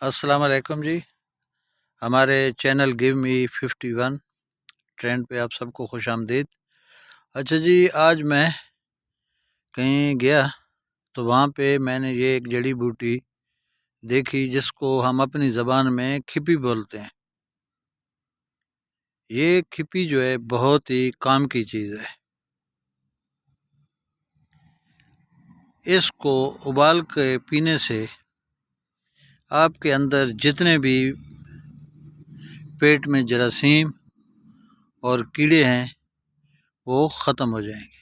السلام علیکم جی، ہمارے چینل گیو می 51 ٹرینڈ پہ آپ سب کو خوش آمدید۔ اچھا جی، آج میں کہیں گیا تو وہاں پہ میں نے یہ ایک جڑی بوٹی دیکھی جس کو ہم اپنی زبان میں کھپی بولتے ہیں۔ یہ کھپی جو ہے بہت ہی کام کی چیز ہے۔ اس کو ابال کے پینے سے آپ کے اندر جتنے بھی پیٹ میں جراثیم اور کیڑے ہیں وہ ختم ہو جائیں گے۔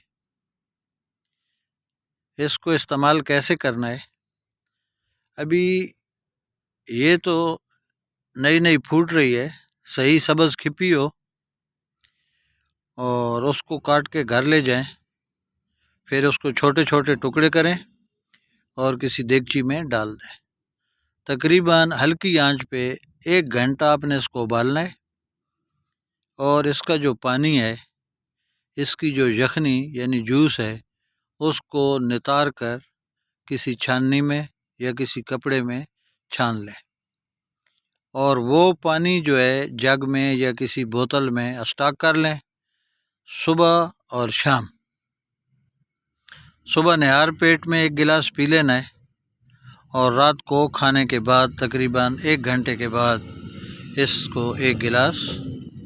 اس کو استعمال کیسے کرنا ہے؟ ابھی یہ تو نئی نئی پھوٹ رہی ہے، صحیح سبز کھپی ہو اور اس کو کاٹ کے گھر لے جائیں، پھر اس کو چھوٹے چھوٹے ٹکڑے کریں اور کسی دیگچی میں ڈال دیں۔ تقریباً ہلکی آنچ پہ 1 گھنٹہ آپ نے اس کو ابالنا ہے، اور اس کا جو پانی ہے، اس کی جو یخنی یعنی جوس ہے، اس کو نتار کر کسی چھاننی میں یا کسی کپڑے میں چھان لیں، اور وہ پانی جو ہے جگ میں یا کسی بوتل میں اسٹاک کر لیں۔ صبح اور شام، صبح نہار پیٹ میں 1 گلاس پی لینا ہے، اور رات کو کھانے کے بعد تقریباً 1 گھنٹے کے بعد اس کو 1 گلاس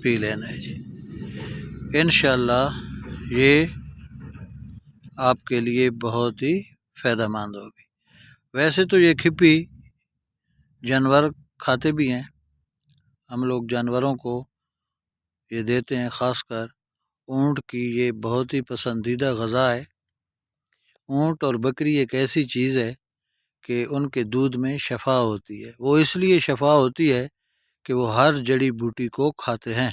پی لینا ہے جی۔ انشاءاللہ یہ آپ کے لیے بہت ہی فائدہ مند ہوگی۔ ویسے تو یہ کھپی جانور کھاتے بھی ہیں، ہم لوگ جانوروں کو یہ دیتے ہیں، خاص کر اونٹ کی یہ بہت ہی پسندیدہ غذا ہے۔ اونٹ اور بکری ایک ایسی چیز ہے کہ ان کے دودھ میں شفا ہوتی ہے۔ وہ اس لیے شفا ہوتی ہے کہ وہ ہر جڑی بوٹی کو کھاتے ہیں،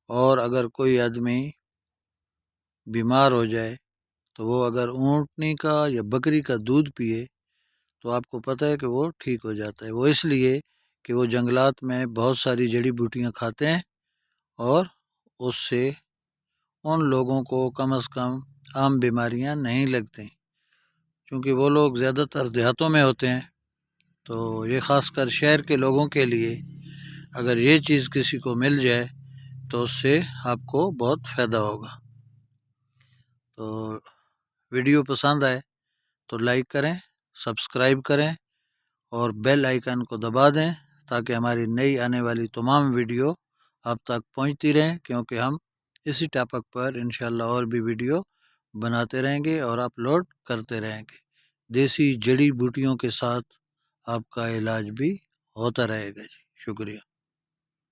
اور اگر کوئی آدمی بیمار ہو جائے تو وہ اگر اونٹنی کا یا بکری کا دودھ پیے تو آپ کو پتہ ہے کہ وہ ٹھیک ہو جاتا ہے۔ وہ اس لیے کہ وہ جنگلات میں بہت ساری جڑی بوٹیاں کھاتے ہیں، اور اس سے ان لوگوں کو کم از کم عام بیماریاں نہیں لگتیں، کیونکہ وہ لوگ زیادہ تر دیہاتوں میں ہوتے ہیں۔ تو یہ خاص کر شہر کے لوگوں کے لیے اگر یہ چیز کسی کو مل جائے تو اس سے آپ کو بہت فائدہ ہوگا۔ تو ویڈیو پسند آئے تو لائک کریں، سبسکرائب کریں اور بیل آئیکن کو دبا دیں، تاکہ ہماری نئی آنے والی تمام ویڈیو آپ تک پہنچتی رہیں، کیونکہ ہم اسی ٹاپک پر انشاءاللہ اور بھی ویڈیو بناتے رہیں گے اور اپلوڈ کرتے رہیں گے۔ دیسی جڑی بوٹیوں کے ساتھ آپ کا علاج بھی ہوتا رہے گا جی۔ شکریہ۔